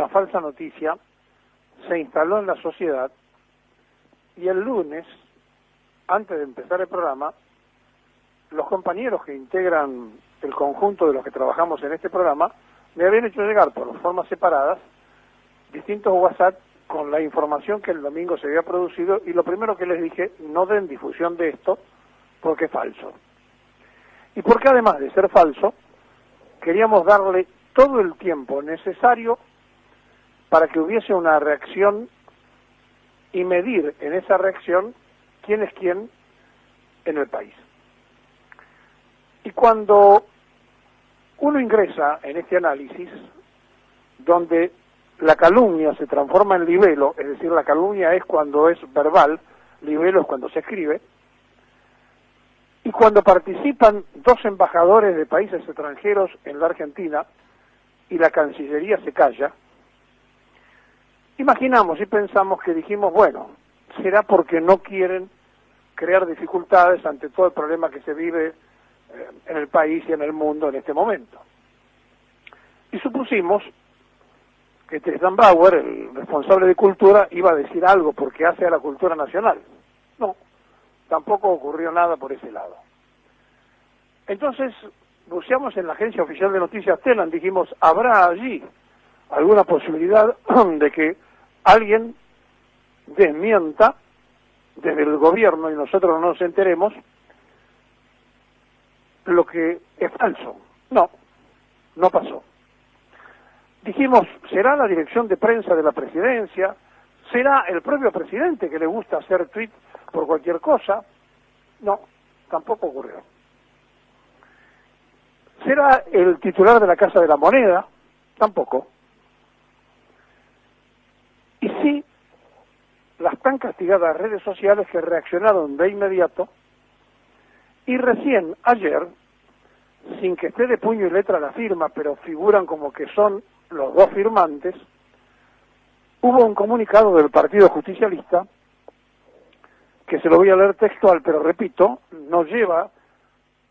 una falsa noticia se instaló en la sociedad y el lunes, antes de empezar el programa, los compañeros que integran el conjunto de los que trabajamos en este programa me habían hecho llegar por formas separadas distintos WhatsApp con la información que el domingo se había producido, y lo primero que les dije: no den difusión de esto porque es falso. Y porque además de ser falso, queríamos darle todo el tiempo necesario para que hubiese una reacción y medir en esa reacción quién es quién en el país. Y cuando uno ingresa en este análisis, donde la calumnia se transforma en libelo, es decir, la calumnia es cuando es verbal, libelo es cuando se escribe, y cuando participan dos embajadores de países extranjeros en la Argentina y la Cancillería se calla, imaginamos y pensamos que dijimos, bueno, será porque no quieren crear dificultades ante todo el problema que se vive en el país y en el mundo en este momento. Y supusimos que Tristan Bauer, el responsable de cultura, iba a decir algo porque hace a la cultura nacional. No, tampoco ocurrió nada por ese lado. Entonces, buceamos en la agencia oficial de noticias Telam, dijimos, ¿habrá allí alguna posibilidad de que alguien desmienta desde el gobierno y nosotros no nos enteremos lo que es falso? No, no pasó. Dijimos, ¿será la dirección de prensa de la presidencia? ¿Será el propio presidente que le gusta hacer tweet por cualquier cosa? No, tampoco ocurrió. ¿Será el titular de la Casa de la Moneda? Tampoco. Y sí, las tan castigadas redes sociales que reaccionaron de inmediato, y recién ayer, sin que esté de puño y letra la firma, pero figuran como que son los dos firmantes, hubo un comunicado del Partido Justicialista, que se lo voy a leer textual, pero repito, no lleva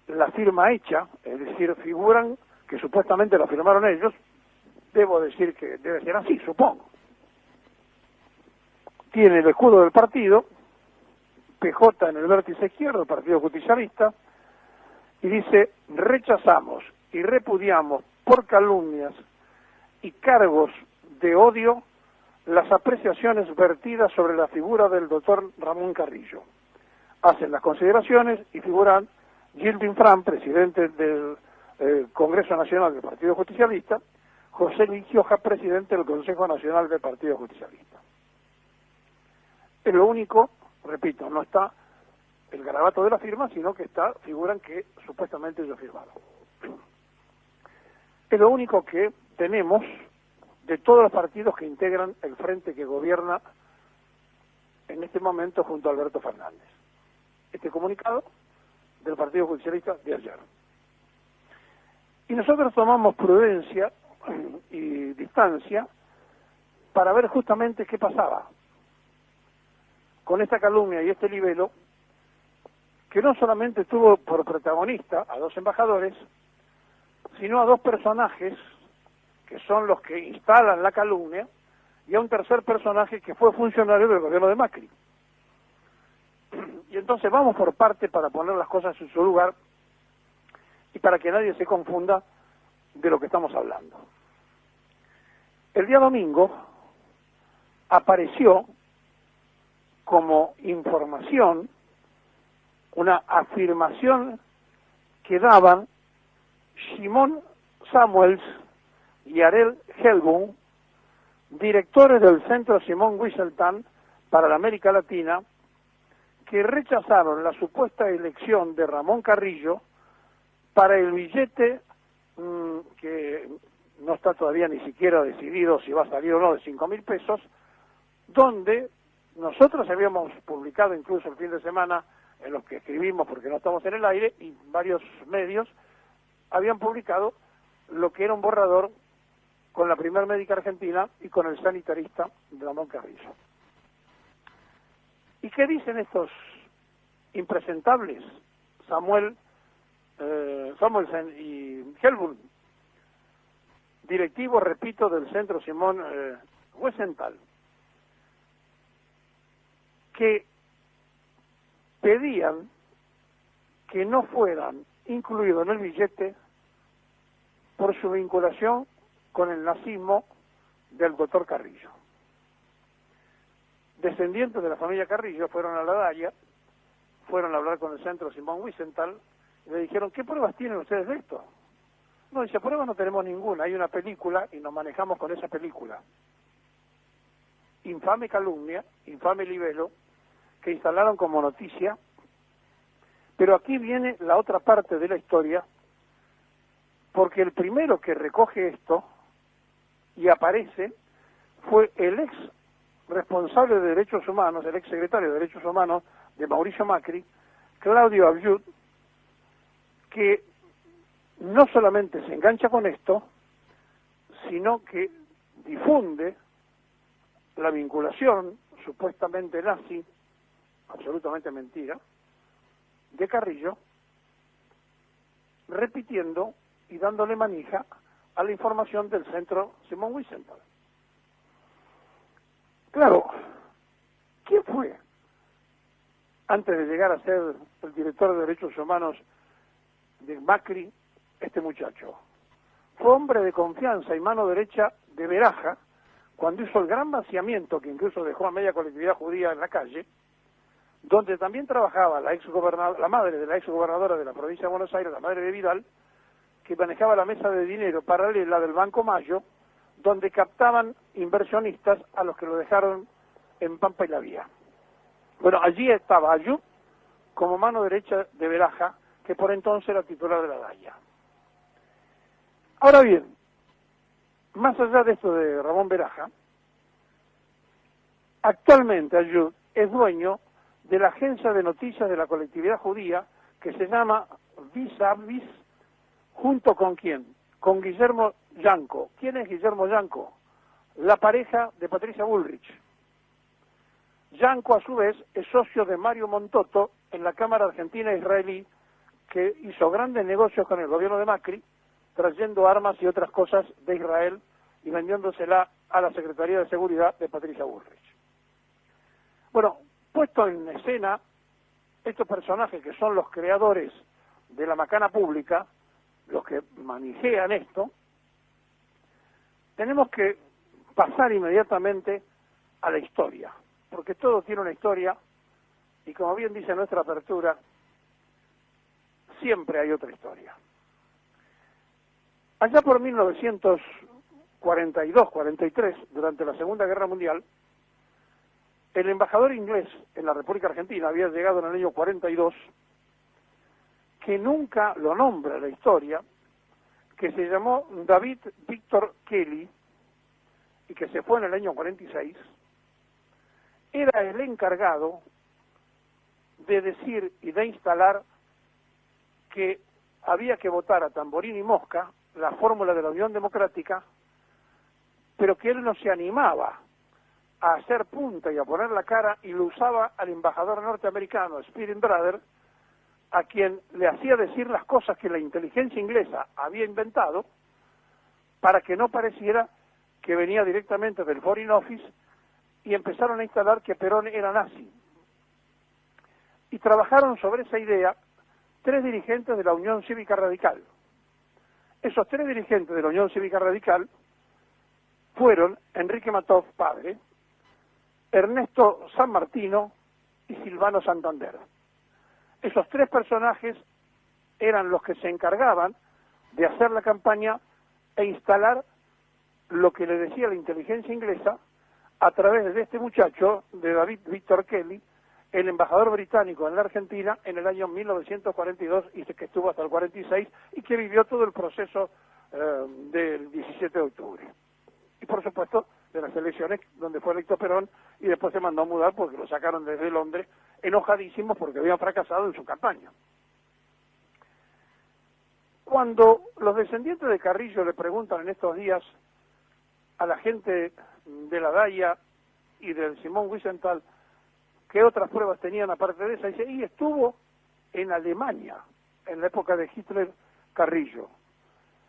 la firma hecha, es decir, figuran que supuestamente la firmaron ellos. Debo decir que debe ser así, supongo. Tiene el escudo del partido, PJ en el vértice izquierdo, del Partido Justicialista, y dice: rechazamos y repudiamos por calumnias y cargos de odio las apreciaciones vertidas sobre la figura del doctor Ramón Carrillo. Hacen las consideraciones y figuran Gilbin Fran, presidente del Congreso Nacional del Partido Justicialista, José Luis Gioja, presidente del Consejo Nacional del Partido Justicialista. Es lo único, repito, no está el garabato de la firma, sino que figuran que supuestamente ellos firmaron. Es lo único que tenemos de todos los partidos que integran el frente que gobierna en este momento junto a Alberto Fernández. Este comunicado del Partido Justicialista de ayer. Y nosotros tomamos prudencia y distancia para ver justamente qué pasaba con esta calumnia y este libelo, que no solamente tuvo por protagonista a dos embajadores, sino a dos personajes que son los que instalan la calumnia, y a un tercer personaje que fue funcionario del gobierno de Macri. Y entonces vamos por parte para poner las cosas en su lugar y para que nadie se confunda de lo que estamos hablando. El día domingo apareció como información una afirmación que daban Shimon Samuels y Ariel Helbung, directores del Centro Simón Wieselthal para la América Latina, que rechazaron la supuesta elección de Ramón Carrillo para el billete que no está todavía ni siquiera decidido si va a salir o no, de 5.000 pesos, donde nosotros habíamos publicado incluso el fin de semana, en los que escribimos porque no estamos en el aire, y varios medios habían publicado lo que era un borrador con la primer médica argentina y con el sanitarista Ramón Carrillo. ¿Y qué dicen estos impresentables, Samuelsen y Helbung? directivos, repito, del Centro Simón Wiesenthal, que pedían que no fueran incluidos en el billete por su vinculación con el nazismo del doctor Carrillo. Descendientes de la familia Carrillo fueron a La Haya, fueron a hablar con el Centro Simón Wiesenthal y le dijeron, ¿qué pruebas tienen ustedes de esto? No, dice, pruebas no tenemos ninguna, hay una película y nos manejamos con esa película. Infame calumnia, infame libelo, que instalaron como noticia, pero aquí viene la otra parte de la historia, porque el primero que recoge esto y aparece fue el ex responsable de Derechos Humanos, el ex secretario de Derechos Humanos de Mauricio Macri, Claudio Abjud, que no solamente se engancha con esto, sino que difunde la vinculación supuestamente nazi, absolutamente mentira, de Carrillo, repitiendo y dándole manija a la información del Centro Simón Wiesenthal. Claro, ¿quién fue? Antes de llegar a ser el director de Derechos Humanos de Macri, este muchacho. Fue hombre de confianza y mano derecha de Beraja, cuando hizo el gran vaciamiento, que incluso dejó a media colectividad judía en la calle, donde también trabajaba la madre de la exgobernadora de la provincia de Buenos Aires, la madre de Vidal, que manejaba la mesa de dinero paralela del Banco Mayo, donde captaban inversionistas a los que lo dejaron en Pampa y la Vía. Bueno, allí estaba Ayub como mano derecha de Beraja, que por entonces era titular de La Haya. Ahora bien, más allá de esto de Ramón Beraja, actualmente Ayub es dueño de la agencia de noticias de la colectividad judía que se llama Vis a Vis, ¿junto con quién? Con Guillermo Yanco. ¿Quién es Guillermo Yanco? La pareja de Patricia Bullrich. Yanco, a su vez, es socio de Mario Montoto en la Cámara Argentina Israelí, que hizo grandes negocios con el gobierno de Macri, trayendo armas y otras cosas de Israel y vendiéndosela a la Secretaría de Seguridad de Patricia Bullrich. Bueno, puesto en escena, estos personajes que son los creadores de la macana pública, los que manejan esto, tenemos que pasar inmediatamente a la historia, porque todo tiene una historia y como bien dice nuestra apertura, siempre hay otra historia. Allá por 1942-43, durante la Segunda Guerra Mundial, el embajador inglés en la República Argentina había llegado en el año 42, que nunca lo nombra la historia, que se llamó David Victor Kelly, y que se fue en el año 46, era el encargado de decir y de instalar que había que votar a tamborín y mosca la fórmula de la Unión Democrática, pero que él no se animaba a hacer punta y a poner la cara, y lo usaba al embajador norteamericano, Spearing Brother, a quien le hacía decir las cosas que la inteligencia inglesa había inventado, para que no pareciera que venía directamente del Foreign Office, y empezaron a instalar que Perón era nazi. Y trabajaron sobre esa idea 3 dirigentes de la Unión Cívica Radical. Esos 3 dirigentes de la Unión Cívica Radical fueron Enrique Matov, padre, Ernesto San Martino y Silvano Santander. Esos 3 personajes eran los que se encargaban de hacer la campaña e instalar lo que le decía la inteligencia inglesa a través de este muchacho, de David Victor Kelly, el embajador británico en la Argentina en el año 1942, y que estuvo hasta el 46, y que vivió todo el proceso del 17 de octubre. Y por supuesto, de las elecciones donde fue electo Perón, y después se mandó a mudar porque lo sacaron desde Londres, enojadísimos porque habían fracasado en su campaña. Cuando los descendientes de Carrillo le preguntan en estos días a la gente de La Haya y del Simón Wiesenthal qué otras pruebas tenían aparte de esa, dice, y estuvo en Alemania, en la época de Hitler, Carrillo.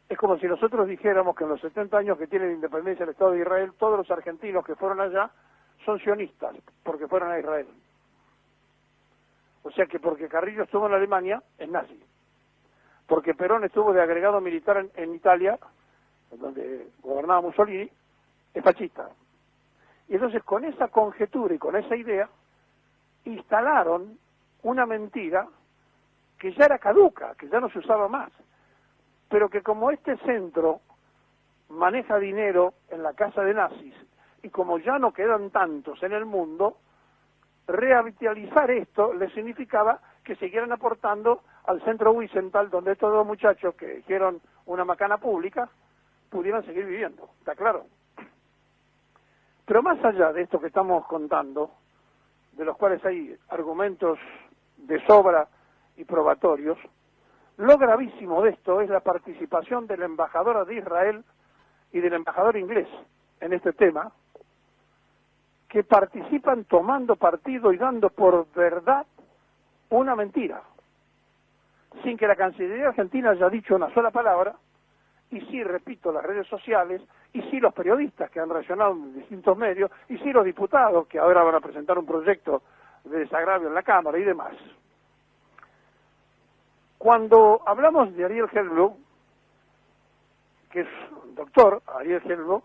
Es como si nosotros dijéramos que en los 70 años que tiene la independencia del Estado de Israel, todos los argentinos que fueron allá son sionistas, porque fueron a Israel. O sea que porque Carrillo estuvo en Alemania, es nazi. Porque Perón estuvo de agregado militar en Italia, donde gobernaba Mussolini, es fascista. Y entonces con esa conjetura y con esa idea, instalaron una mentira que ya era caduca, que ya no se usaba más, pero que como este centro maneja dinero en la casa de nazis, y como ya no quedan tantos en el mundo, revitalizar esto les significaba que siguieran aportando al centro Wiesenthal, donde estos dos muchachos que hicieron una macana pública pudieran seguir viviendo, ¿está claro? Pero más allá de esto que estamos contando, de los cuales hay argumentos de sobra y probatorios, lo gravísimo de esto es la participación de la embajadora de Israel y del embajador inglés en este tema, que participan tomando partido y dando por verdad una mentira, sin que la Cancillería Argentina haya dicho una sola palabra, y sí, repito, las redes sociales, y sí los periodistas que han reaccionado en distintos medios, y sí los diputados que ahora van a presentar un proyecto de desagravio en la Cámara y demás. Cuando hablamos de Ariel Helblum, que es un doctor, Ariel Helblum,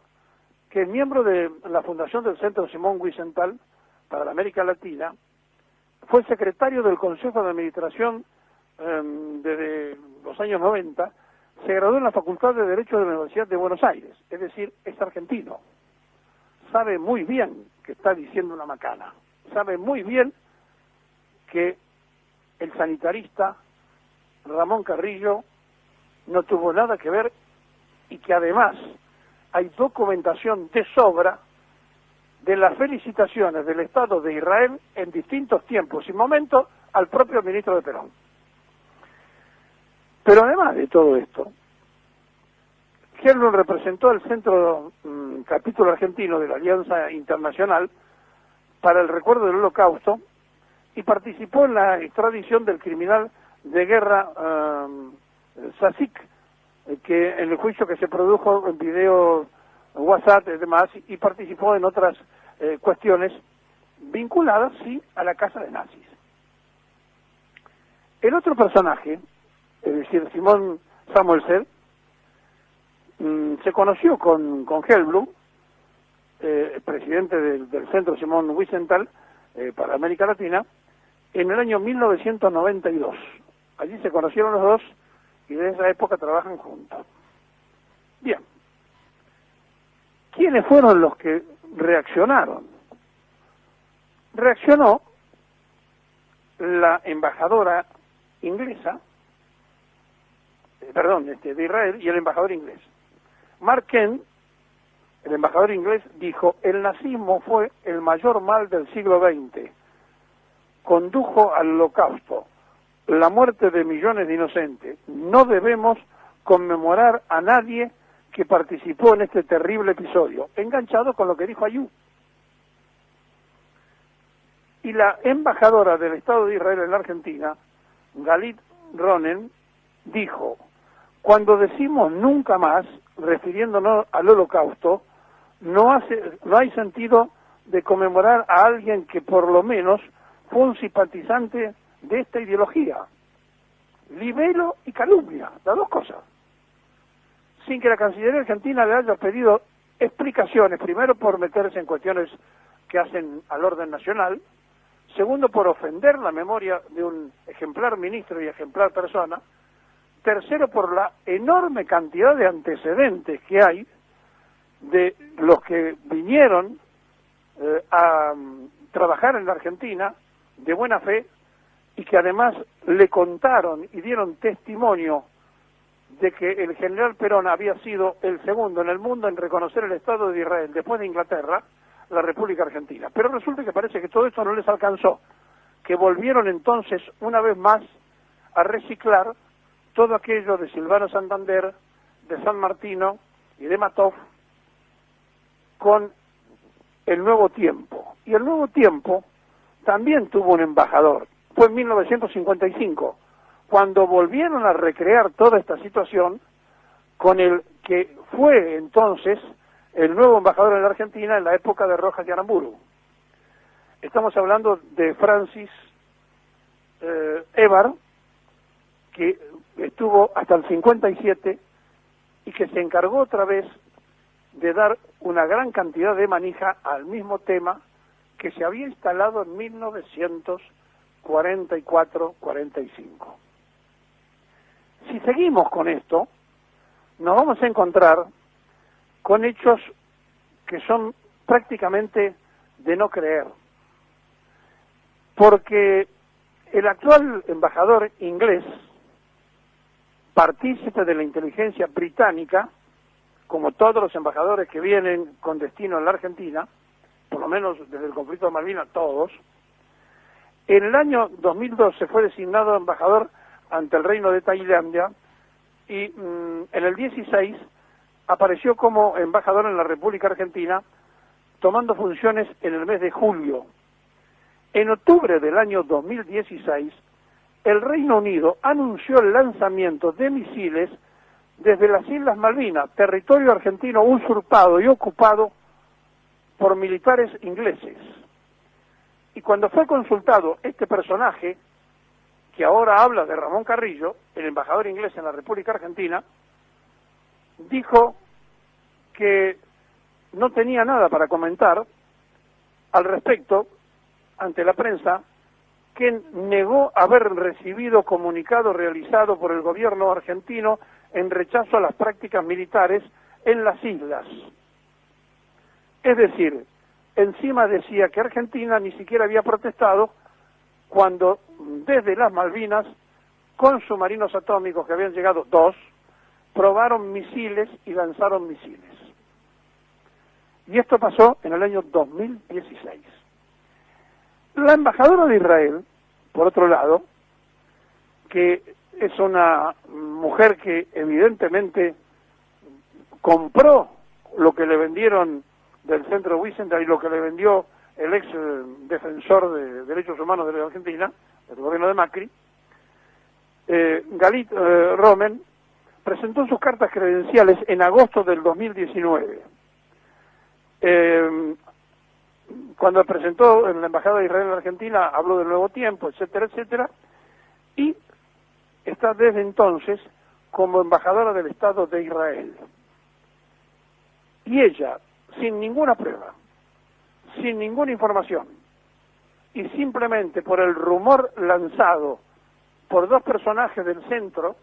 que es miembro de la fundación del Centro Simón Wiesenthal para la América Latina, fue secretario del Consejo de Administración desde los años 90, se graduó en la Facultad de Derecho de la Universidad de Buenos Aires, es decir, es argentino. Sabe muy bien que está diciendo una macana, sabe muy bien que el sanitarista Ramón Carrillo no tuvo nada que ver y que además hay documentación de sobra de las felicitaciones del Estado de Israel en distintos tiempos y momentos al propio ministro de Perón. Pero además de todo esto, Helblum representó al Centro Capítulo Argentino de la Alianza Internacional para el Recuerdo del Holocausto y participó en la extradición del criminal de guerra Sasik, que en el juicio que se produjo en video WhatsApp y demás, y participó en otras cuestiones vinculadas, sí, a la casa de nazis. El otro personaje, es decir, Simón Samuelsen, se conoció con Helblum, presidente del Centro Simón Wiesenthal para América Latina, en el año 1992. Allí se conocieron los dos y desde esa época trabajan juntos. Bien. ¿Quiénes fueron los que reaccionaron? Reaccionó la embajadora inglesa, de Israel, y el embajador inglés. Mark Kent, el embajador inglés, dijo: el nazismo fue el mayor mal del siglo XX, condujo al holocausto, la muerte de millones de inocentes. No debemos conmemorar a nadie que participó en este terrible episodio, enganchado con lo que dijo Ayub. Y la embajadora del Estado de Israel en la Argentina, Galit Ronen, dijo: cuando decimos nunca más, refiriéndonos al holocausto, no hay sentido de conmemorar a alguien que por lo menos fue un simpatizante de esta ideología. Libelo y calumnia, las dos cosas. Sin que la Cancillería Argentina le haya pedido explicaciones, primero por meterse en cuestiones que hacen al orden nacional, segundo por ofender la memoria de un ejemplar ministro y ejemplar persona, tercero por la enorme cantidad de antecedentes que hay de los que vinieron a trabajar en la Argentina de buena fe y que además le contaron y dieron testimonio de que el general Perón había sido el segundo en el mundo en reconocer el Estado de Israel después de Inglaterra, la República Argentina. Pero resulta que parece que todo esto no les alcanzó, que volvieron entonces una vez más a reciclar todo aquello de Silvano Santander, de San Martino y de Matov con el Nuevo Tiempo. Y el Nuevo Tiempo también tuvo un embajador. Fue en 1955, cuando volvieron a recrear toda esta situación con el que fue entonces el nuevo embajador en la Argentina en la época de Rojas y Aramburu. Estamos hablando de Francis Évar, que estuvo hasta el 57 y que se encargó otra vez de dar una gran cantidad de manija al mismo tema que se había instalado en 1944-45. Si seguimos con esto, nos vamos a encontrar con hechos que son prácticamente de no creer, porque el actual embajador inglés, partícipe de la inteligencia británica, como todos los embajadores que vienen con destino en la Argentina, por lo menos desde el conflicto de Malvinas, todos, en el año 2012 fue designado embajador ante el Reino de Tailandia y en el 16 apareció como embajador en la República Argentina, tomando funciones en el mes de julio. En octubre del año 2016, el Reino Unido anunció el lanzamiento de misiles desde las Islas Malvinas, territorio argentino usurpado y ocupado por militares ingleses. Y cuando fue consultado este personaje, que ahora habla de Ramón Carrillo, el embajador inglés en la República Argentina, dijo que no tenía nada para comentar al respecto ante la prensa, que negó haber recibido comunicado realizado por el gobierno argentino en rechazo a las prácticas militares en las islas. Es decir, encima decía que Argentina ni siquiera había protestado cuando desde las Malvinas, con submarinos atómicos que habían llegado 2, probaron misiles y lanzaron misiles. Y esto pasó en el año 2016. La embajadora de Israel, por otro lado, que es una mujer que evidentemente compró lo que le vendieron del centro Wiesenthal y lo que le vendió el ex defensor de derechos humanos de la Argentina, del gobierno de Macri, Galit Romen, presentó sus cartas credenciales en agosto del 2019. Cuando presentó en la Embajada de Israel en la Argentina, habló del nuevo tiempo, etcétera, etcétera, y está desde entonces como embajadora del Estado de Israel. Y ella, sin ninguna prueba, sin ninguna información, y simplemente por el rumor lanzado por 2 personajes del centro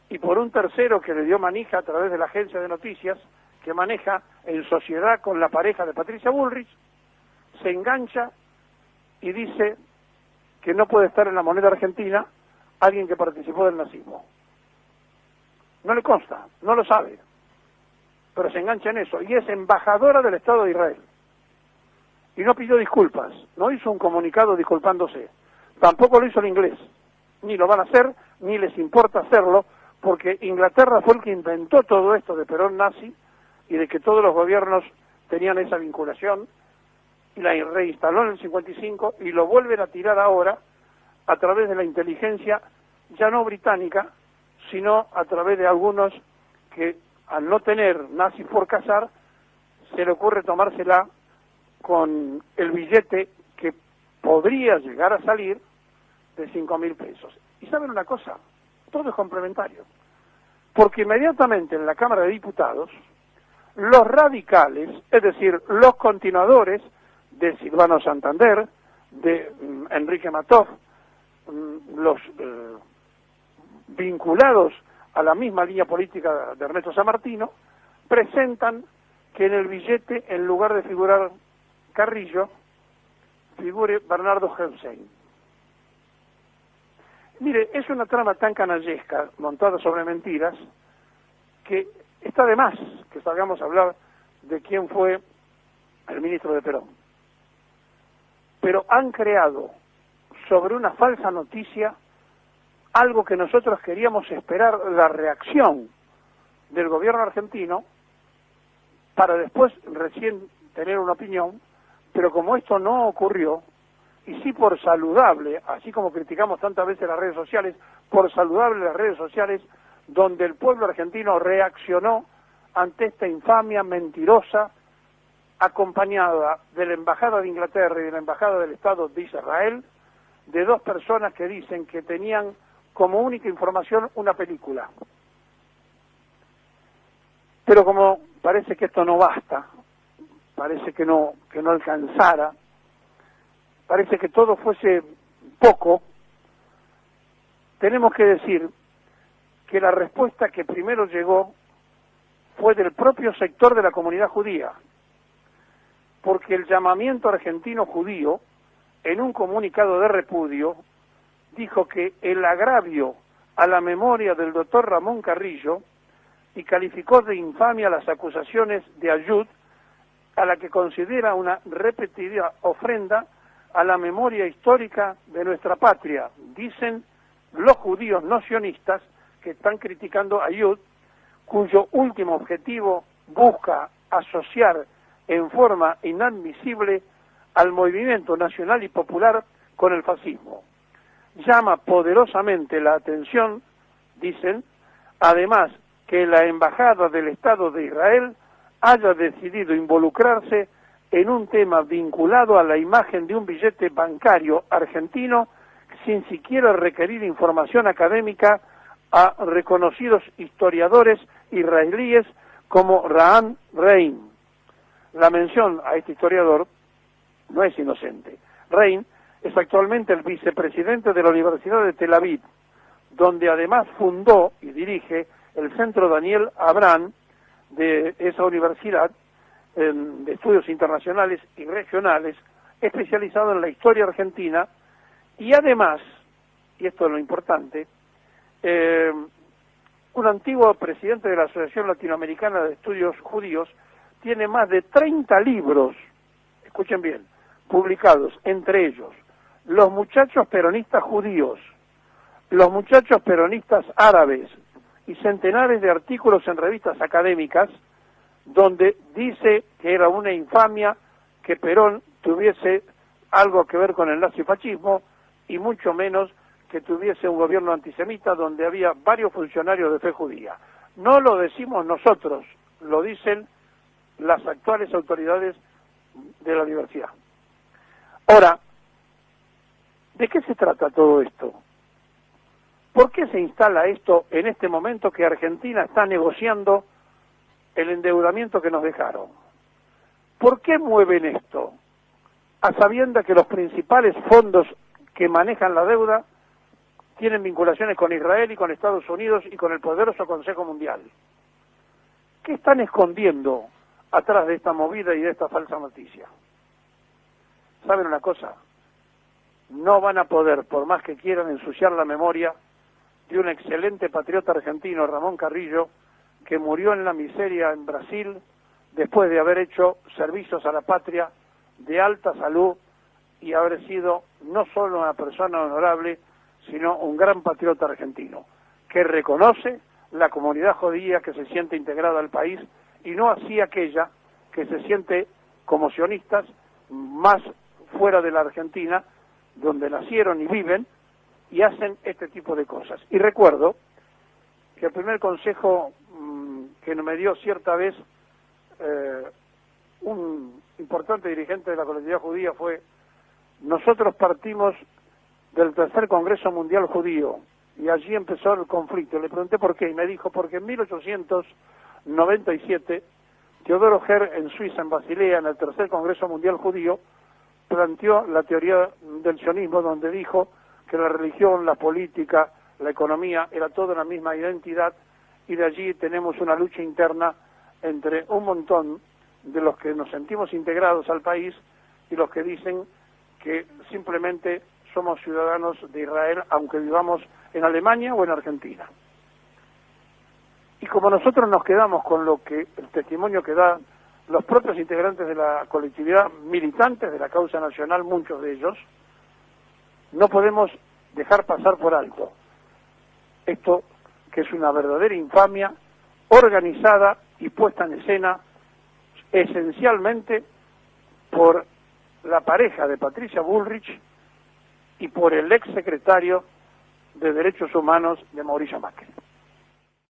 y por un tercero que le dio manija a través de la agencia de noticias que maneja en sociedad con la pareja de Patricia Bullrich, se engancha y dice que no puede estar en la moneda argentina alguien que participó del nazismo. No le consta, no lo sabe, pero se engancha en eso, y es embajadora del Estado de Israel. Y no pidió disculpas, no hizo un comunicado disculpándose, tampoco lo hizo el inglés, ni lo van a hacer, ni les importa hacerlo, porque Inglaterra fue el que inventó todo esto de Perón nazi, y de que todos los gobiernos tenían esa vinculación, y la reinstaló en el 55, y lo vuelven a tirar ahora a través de la inteligencia, ya no británica, sino a través de algunos que, al no tener nazis por cazar, se le ocurre tomársela con el billete que podría llegar a salir de 5.000 pesos. Y ¿saben una cosa? Todo es complementario. Porque inmediatamente en la Cámara de Diputados, los radicales, es decir, los continuadores de Silvano Santander, de Enrique Matov, los vinculados a la misma línea política de Ernesto Sammartino, presentan que en el billete, en lugar de figurar Carrillo, figure Bernardo Helmsein. Mire, es una trama tan canallesca, montada sobre mentiras, que está de más que salgamos a hablar de quién fue el ministro de Perón. Pero han creado sobre una falsa noticia algo que nosotros queríamos esperar, la reacción del gobierno argentino, para después recién tener una opinión, pero como esto no ocurrió, y sí por saludable, así como criticamos tantas veces las redes sociales, por saludable las redes sociales, donde el pueblo argentino reaccionó ante esta infamia mentirosa, acompañada de la Embajada de Inglaterra y de la Embajada del Estado de Israel, de dos personas que dicen que tenían como única información una película. Pero como parece que esto no basta, parece que no alcanzara, parece que todo fuese poco, tenemos que decir que la respuesta que primero llegó fue del propio sector de la comunidad judía, porque el llamamiento argentino judío, en un comunicado de repudio, dijo que el agravio a la memoria del doctor Ramón Carrillo y calificó de infamia las acusaciones de Ayud, a la que considera una repetida ofrenda a la memoria histórica de nuestra patria, dicen los judíos no sionistas que están criticando a Ayud, cuyo último objetivo busca asociar en forma inadmisible al movimiento nacional y popular con el fascismo. Llama poderosamente la atención, dicen, además que la Embajada del Estado de Israel haya decidido involucrarse en un tema vinculado a la imagen de un billete bancario argentino sin siquiera requerir información académica a reconocidos historiadores israelíes como Ran Rein. La mención a este historiador no es inocente. Rein es actualmente el vicepresidente de la Universidad de Tel Aviv, donde además fundó y dirige el Centro Daniel Abraham de esa universidad de estudios internacionales y regionales, especializado en la historia argentina, y además, y esto es lo importante, un antiguo presidente de la Asociación Latinoamericana de Estudios Judíos tiene más de 30 libros, escuchen bien, publicados, entre ellos Los muchachos peronistas judíos, Los muchachos peronistas árabes y centenares de artículos en revistas académicas donde dice que era una infamia que Perón tuviese algo que ver con el nazifascismo y mucho menos que tuviese un gobierno antisemita donde había varios funcionarios de fe judía. No lo decimos nosotros, lo dicen las actuales autoridades de la universidad. Ahora, ¿de qué se trata todo esto? ¿Por qué se instala esto en este momento que Argentina está negociando el endeudamiento que nos dejaron? ¿Por qué mueven esto? A sabiendas que los principales fondos que manejan la deuda tienen vinculaciones con Israel y con Estados Unidos y con el poderoso Consejo Mundial. ¿Qué están escondiendo atrás de esta movida y de esta falsa noticia? ¿Saben una cosa? No van a poder, por más que quieran, ensuciar la memoria de un excelente patriota argentino, Ramón Carrillo, que murió en la miseria en Brasil después de haber hecho servicios a la patria de alta salud y haber sido no solo una persona honorable, sino un gran patriota argentino, que reconoce la comunidad judía que se siente integrada al país y no así aquella que se siente como sionistas más fuera de la Argentina, donde nacieron y viven, y hacen este tipo de cosas. Y recuerdo que el primer consejo que me dio cierta vez un importante dirigente de la colectividad judía fue: nosotros partimos del tercer Congreso Mundial Judío, y allí empezó el conflicto. Le pregunté por qué, y me dijo, porque en 1897, Teodoro Herr, en Suiza, en Basilea, en el tercer Congreso Mundial Judío, planteó la teoría del sionismo, donde dijo que la religión, la política, la economía, era toda la misma identidad, y de allí tenemos una lucha interna entre un montón de los que nos sentimos integrados al país y los que dicen que simplemente somos ciudadanos de Israel, aunque vivamos en Alemania o en Argentina. Y como nosotros nos quedamos con lo que el testimonio que dan los propios integrantes de la colectividad, militantes de la causa nacional, muchos de ellos, no podemos dejar pasar por alto esto, que es una verdadera infamia organizada y puesta en escena esencialmente por la pareja de Patricia Bullrich y por el ex secretario de Derechos Humanos de Mauricio Macri.